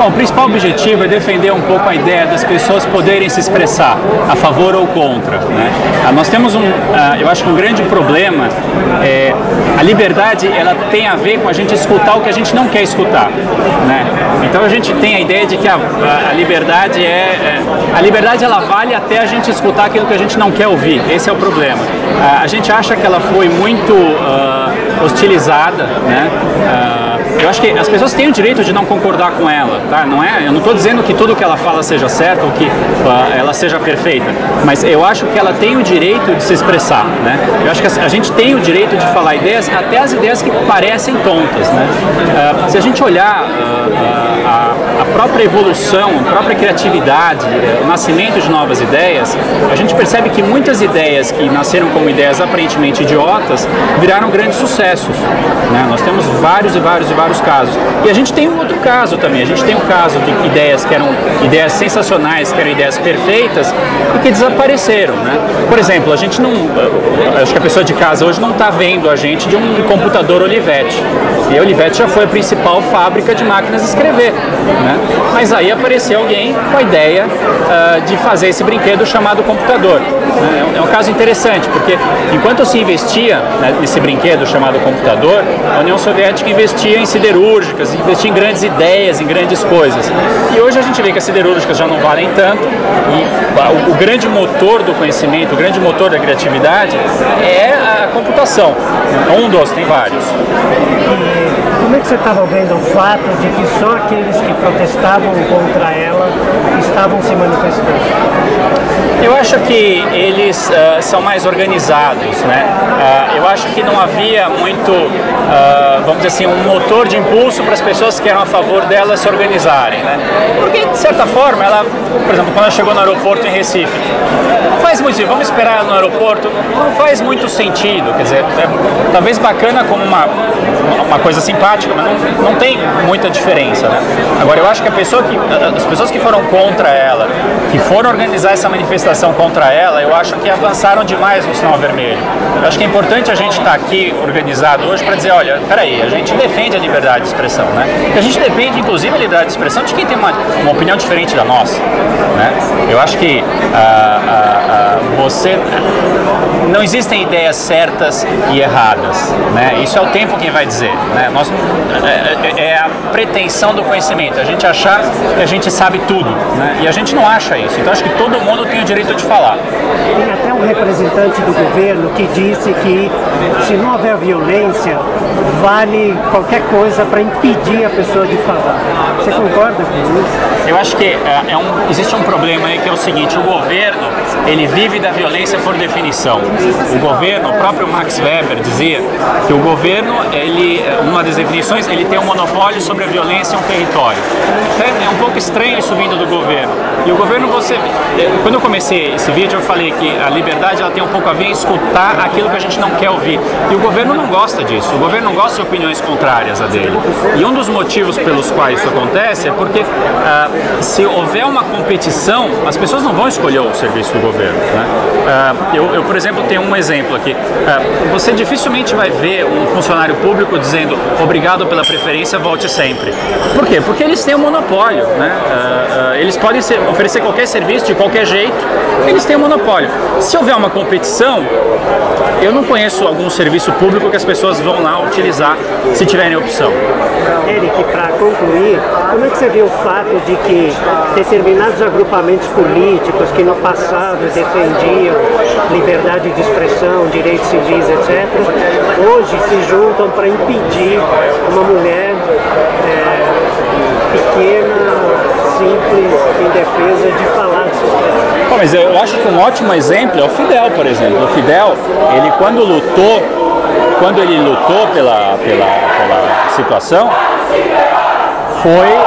Bom, o principal objetivo é defender um pouco a ideia das pessoas poderem se expressar a favor ou contra, né? Nós temos eu acho que um grande problema é a liberdade, ela tem a ver com a gente escutar o que a gente não quer escutar, né? Então a gente tem a ideia de que a liberdade a liberdade ela vale até a gente escutar aquilo que a gente não quer ouvir. Esse é o problema. A gente acha que ela foi muito hostilizada, né? Eu acho que as pessoas têm o direito de não concordar com ela, tá? Eu não estou dizendo que tudo que ela fala seja certo ou que ela seja perfeita, mas eu acho que ela tem o direito de se expressar, né? Eu acho que a gente tem o direito de falar ideias, até as ideias que parecem tontas, né? Se a gente olhar a própria evolução, a própria criatividade, o nascimento de novas ideias, a gente percebe que muitas ideias que nasceram como ideias aparentemente idiotas viraram grandes sucessos, né? Nós temos vários casos. E a gente tem um outro caso também. A gente tem um caso de ideias que eram ideias sensacionais, que eram ideias perfeitas e que desapareceram, né? Por exemplo, a gente não... Acho que a pessoa de casa hoje não está vendo a gente de um computador Olivetti. E a Olivetti já foi a principal fábrica de máquinas de escrever, né? Mas aí apareceu alguém com a ideia de fazer esse brinquedo chamado computador. É um caso interessante, porque enquanto se investia nesse brinquedo chamado computador, a União Soviética investia em siderúrgicas, investia em grandes ideias, em grandes coisas. E hoje a gente vê que as siderúrgicas já não valem tanto e o grande motor do conhecimento, o grande motor da criatividade é a computação. Tem vários. Como é que você estava vendo o fato de que só aqueles que protestavam contra ela estavam se manifestando? Eu acho que eles são mais organizados, né? Eu acho que não havia muito, vamos dizer assim, um motor de impulso para as pessoas que eram a favor dela se organizarem, né? Porque, de certa forma, ela, por exemplo, quando ela chegou no aeroporto em Recife, não faz muito sentido, vamos esperar ela no aeroporto, não faz muito sentido, quer dizer, talvez bacana como uma coisa simpática, mas não tem muita diferença, né? Agora, eu acho que as pessoas que foram contra ela, que foram organizar essa manifestação contra ela, eu acho que avançaram demais no sinal vermelho. Eu acho que é importante a gente estar aqui organizado hoje para dizer, olha, peraí, a gente defende a liberdade de expressão, né? E a gente defende, inclusive, a liberdade de expressão de quem tem uma opinião diferente da nossa, né? Eu acho que não existem ideias certas e erradas, né? Isso é o tempo quem vai dizer, né? É a pretensão do conhecimento, a gente achar que a gente sabe tudo, né? E a gente não acha isso. Então acho que todo mundo tem o direito de falar. Tem até um representante do governo que disse que se não houver violência, vale qualquer coisa para impedir a pessoa de falar. Você concorda com isso? Eu acho que existe um problema aí que é o seguinte: o governo, ele vive da violência por definição. O governo, o próprio Max Weber dizia que o governo, uma das definições, ele tem um monopólio sobre a violência em um território. É um pouco estranho isso vindo do governo. E o governo, quando eu comecei esse vídeo, eu falei que a liberdade ela tem um pouco a ver em escutar aquilo que a gente não quer ouvir. E o governo não gosta disso. O governo não gosta de opiniões contrárias a dele. E um dos motivos pelos quais isso acontece é porque se houver uma competição, as pessoas não vão escolher o serviço do governo, né? Eu, por exemplo, tenho um exemplo aqui. Você dificilmente vai ver um funcionário público dizendo obrigado pela preferência, volte sempre. Por quê? Porque eles têm um monopólio, né? Eles podem oferecer qualquer serviço de qualquer jeito, eles têm um monopólio. Se houver uma competição, eu não conheço algum serviço público que as pessoas vão lá utilizar se tiverem opção. Eric, para concluir, como é que você vê o fato de que determinados agrupamentos políticos que no passado defendiam liberdade de expressão, direitos civis, etc., hoje se juntam para impedir uma mulher pequena, simples, em defesa de falar de seus direitos? Bom, mas eu acho que um ótimo exemplo é o Fidel, por exemplo. O Fidel, ele quando ele lutou pela situação, foi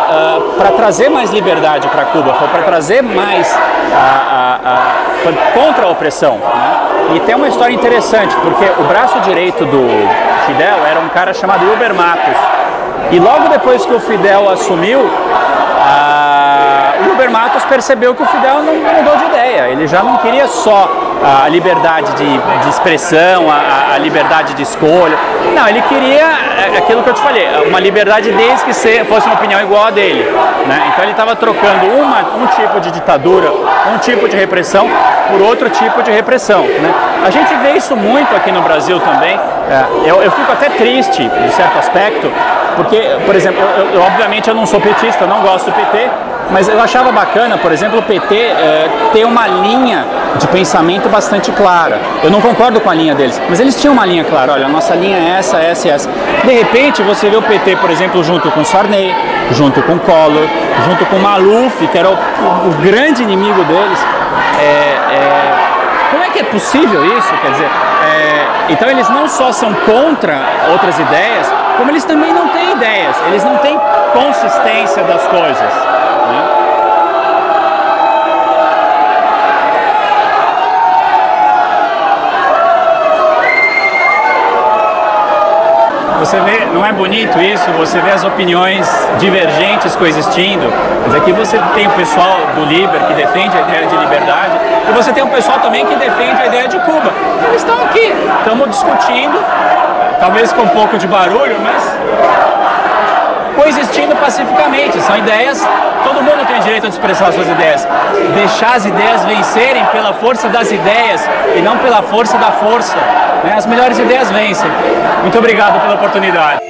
para trazer mais liberdade para Cuba, foi para trazer mais contra a opressão, né? E tem uma história interessante, porque o braço direito do Fidel era um cara chamado Wilber Matos. E logo depois que o Fidel assumiu, o Wilber Matos percebeu que o Fidel não mudou de ideia. Ele já não queria só a liberdade de expressão, a liberdade de escolha. Não, ele queria aquilo que eu te falei, uma liberdade desde que fosse uma opinião igual a dele, né? Então ele estava trocando um tipo de ditadura, um tipo de repressão por outro tipo de repressão, né? A gente vê isso muito aqui no Brasil também. Eu fico até triste, de certo aspecto, porque, por exemplo, obviamente eu não sou petista, eu não gosto do PT, mas eu achava bacana, por exemplo, o PT ter uma linha de pensamento bastante clara. Eu não concordo com a linha deles, mas eles tinham uma linha clara. Olha, a nossa linha é essa, essa e essa. De repente, você vê o PT, por exemplo, junto com Sarney, junto com Collor, junto com Maluf, que era o grande inimigo deles. Como é que é possível isso? Quer dizer, então eles não só são contra outras ideias, como eles também não têm ideias, eles não têm consistência das coisas, né? Você vê, não é bonito isso? Você vê as opiniões divergentes coexistindo. Mas aqui você tem o pessoal do Liber que defende a ideia de liberdade e você tem o pessoal também que defende a ideia de Cuba. Eles estão aqui, estamos discutindo, talvez com um pouco de barulho, mas coexistindo pacificamente. São ideias, todo mundo tem direito de expressar suas ideias. Deixar as ideias vencerem pela força das ideias e não pela força da força, né? As melhores ideias vencem. Muito obrigado pela oportunidade.